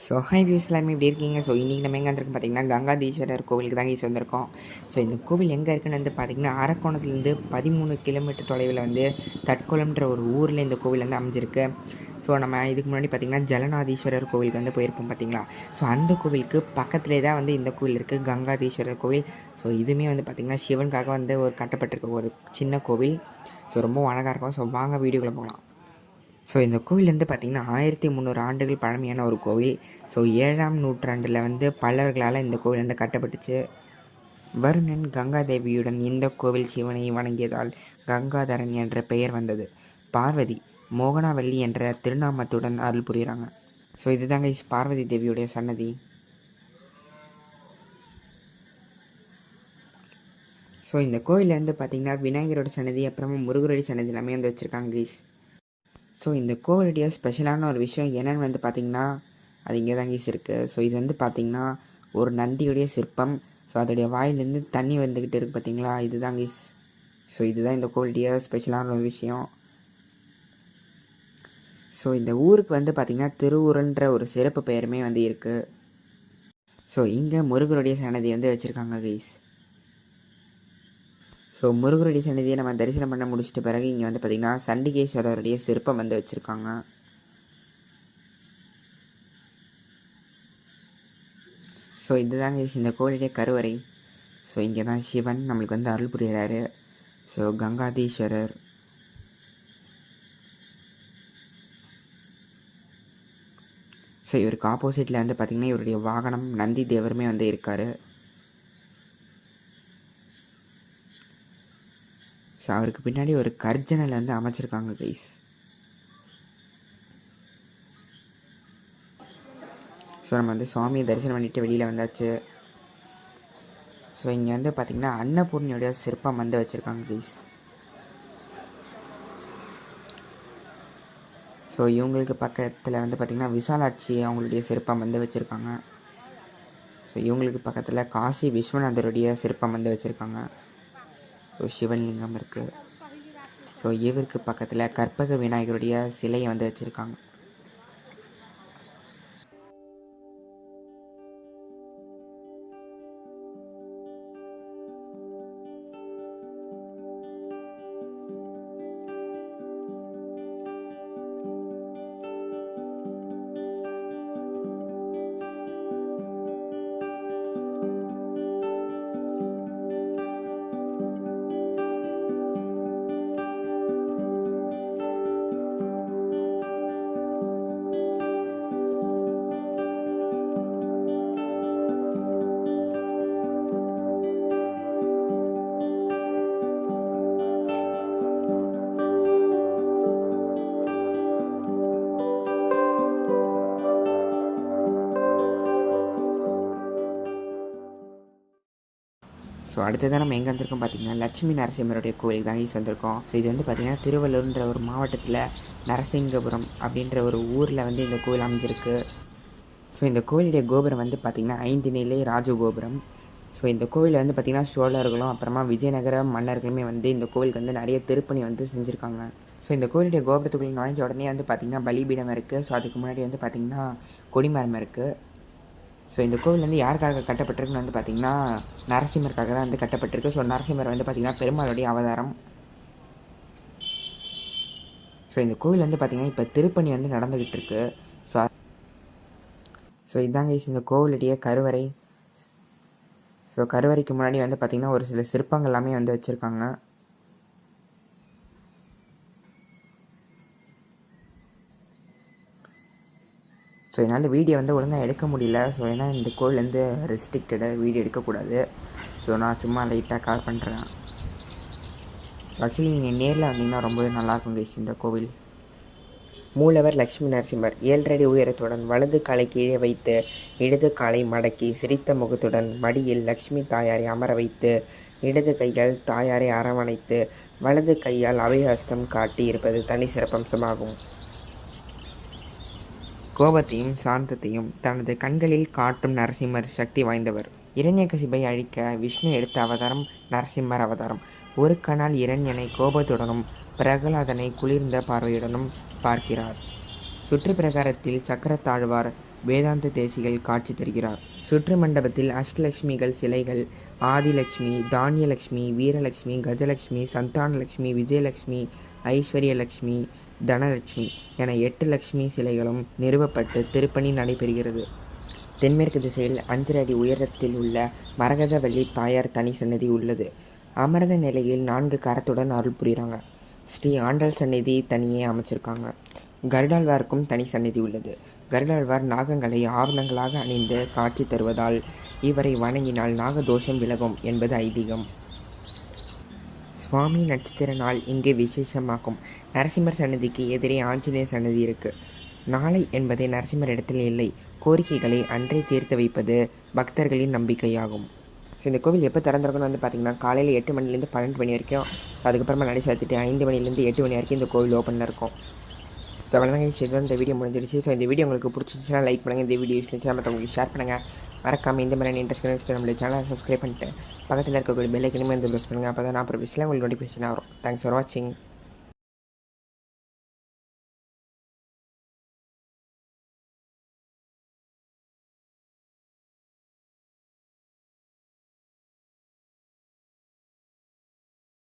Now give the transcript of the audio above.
So high views எல்லாமே எப்படி இருக்கீங்க? ஸோ இன்றைக்கி நம்ம எங்கே வந்திருக்கோம் பார்த்தீங்கன்னா, கங்காதீஸ்வரர் கோவிலுக்கு தாங்க வந்திருக்கோம். ஸோ இந்த கோவில் எங்கே இருக்குன்னு வந்து பார்த்திங்கன்னா, அரக்கோணத்துலேருந்து 13 கிலோமீட்டர் தொலைவில் வந்து தட்குளம்ன்ற ஒரு ஊரில் இந்த கோவில் வந்து அமைஞ்சிருக்கு. ஸோ நம்ம இதுக்கு முன்னாடி பார்த்திங்கன்னா ஜலநாதீஸ்வரர் கோவிலுக்கு வந்து போயிருப்போம் பார்த்திங்களா. ஸோ அந்த கோவிலுக்கு பக்கத்துலேயே தான் வந்து இந்த கோவில் இருக்குது, கங்காதீஸ்வரர் கோவில். ஸோ இதுவுமே வந்து பார்த்திங்கன்னா சிவனுக்காக வந்து ஒரு கட்டப்பட்டிருக்க ஒரு சின்ன கோவில். ஸோ ரொம்ப அழகாக இருக்கும். ஸோ வாங்க வீடியோக்குள்ளே போகலாம். ஸோ இந்த கோவில் வந்து பார்த்திங்கன்னா 1300 ஆண்டுகள் பழமையான ஒரு கோவில். ஸோ 7ஆம் நூற்றாண்டில் வந்து பல்லவர்களால் இந்த கோவில் வந்து கட்டப்பட்டுச்சு. வருணன் கங்காதேவியுடன் இந்த கோவில் சிவனை வணங்கியதால் கங்காதரன் என்ற பெயர் வந்தது. பார்வதி மோகனாவல்லி என்ற திருநாமத்துடன் அருள் புரிகிறாங்க. ஸோ இதுதாங்க பார்வதி தேவியுடைய சன்னதி. ஸோ இந்த கோவிலில் வந்து பார்த்திங்கன்னா விநாயகரோட சன்னதி, அப்புறமா முருகருடைய சன்னதி எல்லாமே வந்து வச்சுருக்காங்க கைஸ். ஸோ இந்த கோவிலுடைய ஸ்பெஷலான ஒரு விஷயம் என்னென்னு வந்து பார்த்திங்கன்னா, அது இங்கே தான் கைஸ் இருக்குது. ஸோ இது வந்து பார்த்திங்கன்னா ஒரு நந்தியுடைய சிற்பம். ஸோ அதோடைய வாயிலேருந்து தண்ணி வந்துக்கிட்டு இருக்குது பார்த்திங்களா, இதுதான் கைஸ். ஸோ இதுதான் இந்த கோவிலுடைய ஸ்பெஷலான ஒரு விஷயம். ஸோ இந்த ஊருக்கு வந்து பார்த்திங்கன்னா திருவூரன்ற ஒரு சிறப்பு பெயருமே வந்து இருக்குது. ஸோ இங்கே முருகருடைய சன்னதி வந்து வச்சுருக்காங்க கைஸ். ஸோ முருகருடைய சன்னதியை நம்ம தரிசனம் பண்ண முடிச்சிட்ட பிறகு இங்கே வந்து பார்த்திங்கன்னா சண்டிகேஸ்வரருடைய சிற்பம் வந்து வச்சுருக்காங்க. ஸோ இதுதாங்க இந்த கோவிலுடைய கருவறை. ஸோ இங்கே தான் சிவன் நம்மளுக்கு வந்து அருள் புரிகிறாரு. ஸோ கங்காதீஸ்வரர். ஸோ இவருக்கு ஆப்போசிட்டில் வந்து பார்த்திங்கன்னா இவருடைய வாகனம் நந்தி தேவருமே வந்து இருக்கார். ஸோ அவருக்கு பின்னாடி ஒரு கர்ஜனல் வந்து அமைச்சிருக்காங்க கைஸ். ஸோ நம்ம வந்து சுவாமியை தரிசனம் பண்ணிவிட்டு வெளியில் வந்தாச்சு. ஸோ இங்கே வந்து பார்த்திங்கன்னா அன்னபூர்ணியோடைய சிற்பம் வந்து வச்சுருக்காங்க கைஸ். ஸோ இவங்களுக்கு பக்கத்தில் வந்து பார்த்திங்கன்னா விசாலாட்சி அவங்களுடைய சிற்பம் வந்து வச்சுருக்காங்க. ஸோ இவங்களுக்கு பக்கத்தில் காசி விஸ்வநாதருடைய சிற்பம் வந்து வச்சுருக்காங்க. ஸோ சிவலிங்கம் இருக்குது. ஸோ இவருக்கு பக்கத்தில் கற்பக விநாயகருடைய சிலையை வந்து வச்சுருக்காங்க. ஸோ அடுத்ததான் நம்ம எங்கே வந்திருக்கோம் பார்த்திங்கன்னா லட்சுமி நரசிம்மருடைய கோவிலுக்கு தாங்க வந்திருக்கோம். ஸோ இது வந்து பார்த்திங்கன்னா திருவள்ளூர்ன்ற ஒரு மாவட்டத்தில் நரசிங்கபுரம் அப்படின்ற ஒரு ஊரில் வந்து இந்த கோவில் அமைஞ்சிருக்கு. ஸோ இந்த கோவிலுடைய கோபுரம் வந்து பார்த்திங்கன்னா 5 நிலை ராஜகோபுரம். ஸோ இந்த கோவிலில் வந்து பார்த்திங்கன்னா சோழர்களும் அப்புறமா விஜயநகர மன்னர்களுமே வந்து இந்த கோவிலுக்கு வந்து நிறைய திருப்பணி வந்து செஞ்சுருக்காங்க. ஸோ இந்த கோவிலுடைய கோபுரத்துக்குள்ளே நுழைஞ்ச உடனே வந்து பார்த்திங்கன்னா பலிபீடம் இருக்குது. ஸோ அதுக்கு முன்னாடி வந்து பார்த்திங்கன்னா கொடிமரம் இருக்குது. ஸோ இந்த கோவில் வந்து யாருக்காக கட்டப்பட்டிருக்குன்னு வந்து பார்த்திங்கன்னா நரசிம்மருக்காக தான் வந்து கட்டப்பட்டிருக்கு. ஸோ நரசிம்மர் வந்து பார்த்திங்கன்னா பெருமாளுடைய அவதாரம். ஸோ இந்த கோவில் வந்து பார்த்திங்கன்னா இப்போ திருப்பணி வந்து நடந்துக்கிட்டு இருக்கு. ஸோ இதாங்க இந்த கோவிலுடைய கருவறை. ஸோ கருவறைக்கு முன்னாடி வந்து பார்த்திங்கன்னா ஒரு சில சிற்பங்கள் எல்லாமே வந்து வச்சுருக்காங்க. ஸோ என்னால் வீடியோ வந்து ஒழுங்காக எடுக்க முடியல. ஸோ ஏன்னா இந்த கோவில் வந்து ரெஸ்ட்ரிக்டடு, வீடியோ எடுக்கக்கூடாது. ஸோ நான் சும்மா லைட்டாக கவர் பண்ணுறேன். ஸோ ஆக்சுவலி நீங்கள் நேரில் வந்தீங்கன்னா ரொம்பவே நல்லாயிருக்கும் கைஸ் இந்த கோவில். மூலவர் லக்ஷ்மி நரசிம்மர் 7 அடி உயரத்துடன் வலது காலை கீழே வைத்து இடது காலை மடக்கி சிரித்த முகத்துடன் மடியில் லக்ஷ்மி தாயாரை அமர வைத்து இடது கையால் தாயாரை அரவணைத்து வலது கையால் அபயஹஸ்தம் காட்டி இருப்பது தனி சிறப்பம்சமாகும். கோபத்தையும் சாந்தத்தையும் தனது கண்களில் காட்டும் நரசிம்மர் சக்தி வாய்ந்தவர். இரண்யகசிபை அழிக்க விஷ்ணு எடுத்த அவதாரம் நரசிம்மர் அவதாரம். ஒரு கணால் இரண்யனை கோபத்துடனும் பிரகலாதனை குளிர்ந்த பார்வையுடனும் பார்க்கிறார். சுற்று பிரகாரத்தில் சக்கரத்தாழ்வார் வேதாந்த தேசிகள் காட்சி தருகிறார். சுற்று மண்டபத்தில் அஷ்டலட்சுமிகள் சிலைகள் ஆதிலட்சுமி, தானியலட்சுமி, வீரலட்சுமி, கஜலட்சுமி, சந்தானலட்சுமி, விஜயலட்சுமி, ஐஸ்வர்யலட்சுமி, தனலட்சுமி என 8 லட்சுமி சிலைகளும் நிறுவப்பட்டு திருப்பணி நடைபெறுகிறது. தென்மேற்கு திசையில் 5 அடி உயரத்தில் உள்ள மரகதவள்ளி தாயார் தனி சன்னதி உள்ளது. அமர்ந்த நிலையில் 4 கரத்துடன் அருள் புரிகிறாங்க. ஸ்ரீ ஆண்டாள் சந்நிதி தனியே அமைச்சிருக்காங்க. கருடாழ்வாருக்கும் தனி சந்நிதி உள்ளது. கருடாழ்வார் நாகங்களை ஆவணங்களாக அணிந்து காட்சி தருவதால் இவரை வணங்கினால் நாகதோஷம் விலகும் என்பது ஐதீகம். சுவாமி நட்சத்திர நாள் இங்கே விசேஷமாகும். நரசிம்மர் சன்னதிக்கு எதிரே ஆஞ்சநேயர் சன்னதி இருக்குது. நாளை என்பதே நரசிம்மர் இடத்தில் இல்லை. கோரிக்கைகளை அன்றே தீர்த்து வைப்பது பக்தர்களின் நம்பிக்கையாகும். ஸோ இந்த கோவில் எப்போ திறந்திருக்குன்னு வந்து பார்த்திங்கன்னா காலையில் 8 மணிலேருந்து 12 மணி வரைக்கும், அதுக்கப்புறமா நடை சாத்திட்டு 5 மணிலேருந்து 8 மணி வரைக்கும் இந்த கோவில் ஓப்பனில் இருக்கும். ஸோ அவ்வளோதாங்க, இதுதான் இந்த வீடியோ முடிஞ்சிருச்சு. ஸோ இந்த வீடியோ உங்களுக்கு பிடிச்சிருச்சுன்னா லைக் பண்ணுங்கள். இந்த வீடியோ யூஸ் மற்றவங்களுக்கு ஷேர் பண்ணுங்கள். மறக்காமல் இந்த மாதிரி இன்ட்ரெஸ்ட் நம்மளுடைய சேனலை சப்ஸ்கிரைப் பண்ணிட்டு பக்கத்தில் இருக்கக்கூடிய பெல் ஐக்கனையுமே வந்து ப்ரெஸ் பண்ணுங்கள். அப்போ தான் நான் அப்புறம் விஷயம் உங்களுக்கு நோட்டிஃபிகேஷன் வரும். தேங்க்ஸ் ஃபார் வாட்சிங்.